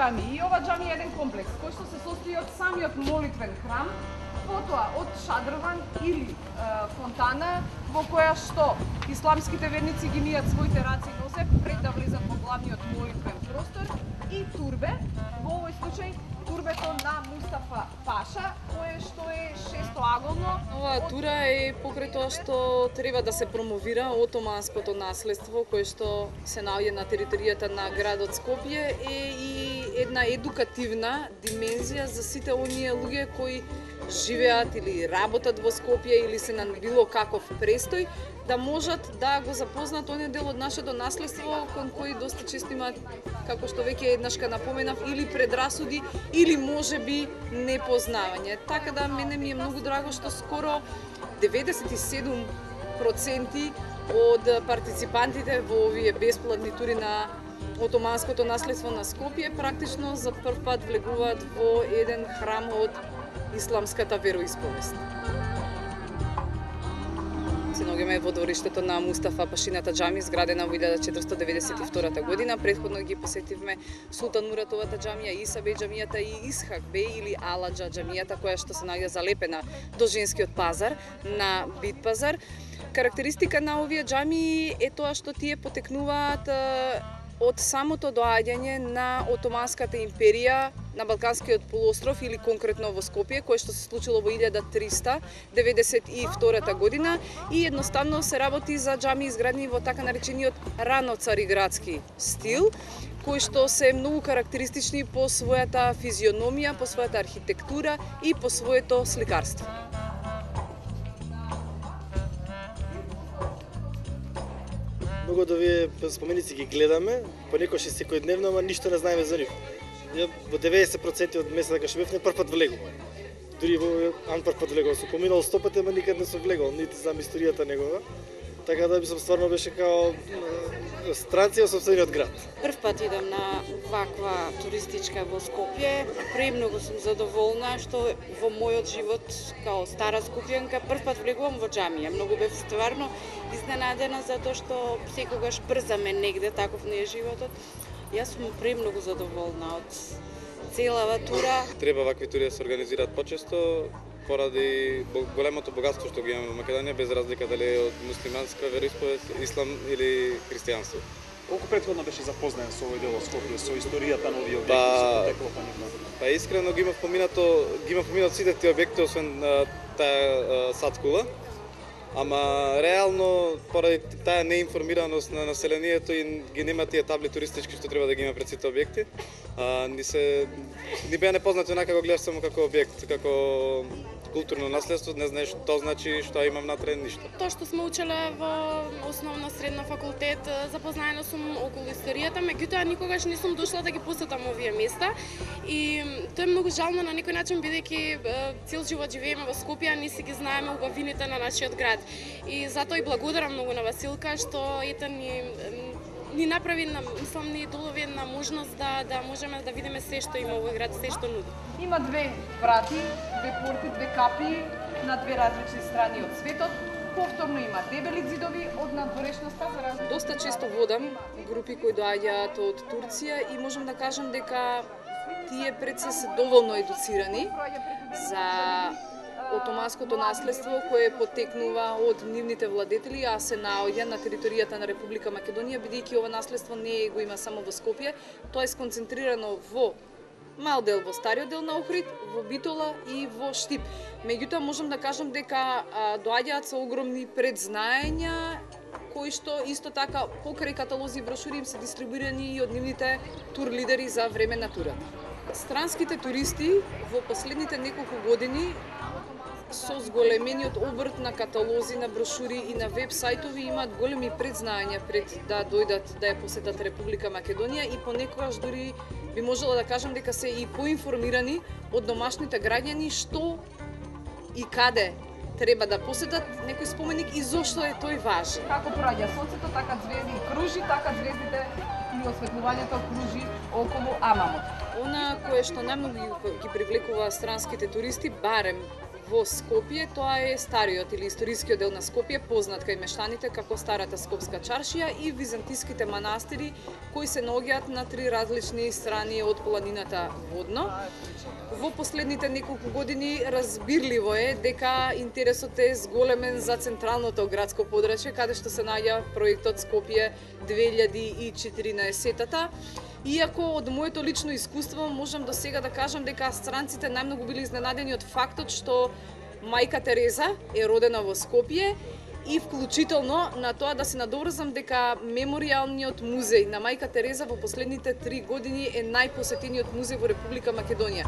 џами. И ова џами е еден комплекс кој што се состои од самиот молитвен храм, потоа од шадрван или фонтана во која што исламските верници ги мијат своите раци и носе пред да влезат во главниот молитвен простор, и турбе, во овој случај турбето на Мустафа Паша, кое што е шестоаголно. Оваа тура е покрај тоа што треба да се промовира отоманското наследство кое што се наоѓа на територијата на градот Скопје, е и една едукативна димензија за сите оние луѓе кои живеат или работат во Скопје или се на било каков престој, да можат да го запознат оние дел од нашето наследство кон кои доста често имаат, како што веќе еднашка напоменав, или предрасуди или можеби непознавање. Така да мене ми е многу драго што скоро 97% од партиципантите во овие бесплатни тури на отоманското наследство на Скопје практично за прв пат влегуваат во еден храм од исламската вероисповест. Се наоѓаме во двориштето на Мустафа Пашината џами, изградена во 1492 година. Претходно ги посетивме Султан Муратовата џамија, Иса беј џамијата и Исхак беј или Аладжа џамијата, која што се наоѓа залепена до женскиот пазар на Бит пазар. Карактеристика на овие џамии е тоа што тие потекнуваат од самото доаѓање на Отоманската империја на Балканскиот полуостров или конкретно во Скопје, кое што се случило во 1392 година, и едноставно се работи за џами изградени во така наречениот рано цариградски стил, кои што се многу карактеристични по својата физиономија, по својата архитектура и по своето сликарство. Многу од овие споменици ги гледаме, понекогаш и секојдневно, ама ништо не знаеме за нив. Ја во 90% од места кога што бевме прв пат влегувам. Дури во прв пат влегувам, сум поминал 100 пати, ама никад не сум влегувал, нити знам историјата негова. Така да би стварно беше као странци во сопствениот град. Прв пат идам на ваква туристичка во Скопје. Премногу сум задоволна што во мојот живот као стара скопјанка прв пат влегувам во џамија. Многу бев стварно изненадена затоа што секогаш брзаме негде, таков не е животот. Јас сум премногу задоволна од целава тура. Треба вакви тури да се организираат почесто поради големото богатство што ги имаме во Македонија, без разлика дали е од муслиманска вероисповест, ислам или христијанство. Колку претходно беше запознаен со овој дел од Скопје, со историјата на овие објекти, со потекло по нив? Па искрено ги имав поминато сите тие објекти освен таа садкула. Ама реално поради таа неинформираност на населението и ги нема тие табли туристички што треба да ги има пред сите објекти, ни беа непознати онака го гледаш само како објект, како културно наследство, не знаеш што значи, што има внатре, ништо. Тоа што сме учеле во основна средна факултет, запознаена сум околу историјата, меѓутоа никогаш не сум дошла да ги посетам овие места и тоа е многу жално на некој начин, бидејќи цел живот живееме во Скопје, а не си ги знаеме убавините на нашиот град. И затоа и благодарам многу на Василка што ете ни направи, мислам, ни долови една можност да можеме да видиме се што има овој град, се што нуди. Има две врати, две порти, две капи на две различни страни од светот. Повторно има дебели ѕидови од надворешноста за разлика. Доста често водам групи кои доаѓаат од Турција и можам да кажам дека тие пред се доволно едуцирани за отоманското наследство кое потекнува од нивните владетели, а се наоѓа на територијата на Република Македонија, бидејќи ова наследство не го има само во Скопје, тоа е сконцентрирано во мал дел во стариот дел на Охрид, во Битола и во Штип. Меѓутоа можам да кажам дека доаѓаат со огромни предзнаења кои што исто така покрај каталози и брошури им се дистрибуирани и од нивните тур лидери за време на турата. Странските туристи во последните неколку години со зголемениот обрт на каталози, на брошури и на веб сајтови имаат големи предзнаења пред да дојдат да ја посетат Република Македонија и понекогаш дури би можела да кажам дека се и поинформирани од домашните граѓани што и каде треба да посетат некој споменик и зошто е тој важен. Како проаѓа сонцето, така звезди кружи, така звездите и осветлувањето кружи околу Амамот. Она кое што најмногу ги привлекува странските туристи, барем во Скопје, тоа е стариот или историскиот дел на Скопје, познат кај мештаните како Старата Скопска чаршија и византиските манастири кои се наоѓаат на 3 различни страни од планината водно. Во последните неколку години разбирливо е дека интересот е зголемен за централното градско подрачје, каде што се наоѓа проектот Скопје 2014-та. Иако од моето лично искуство можам до сега да кажам дека странците најмногу били изненадени од фактот што мајка Тереза е родена во Скопје и вклучително на тоа да се надоврзам дека меморијалниот музеј на мајка Тереза во последните 3 години е најпосетениот музеј во Република Македонија.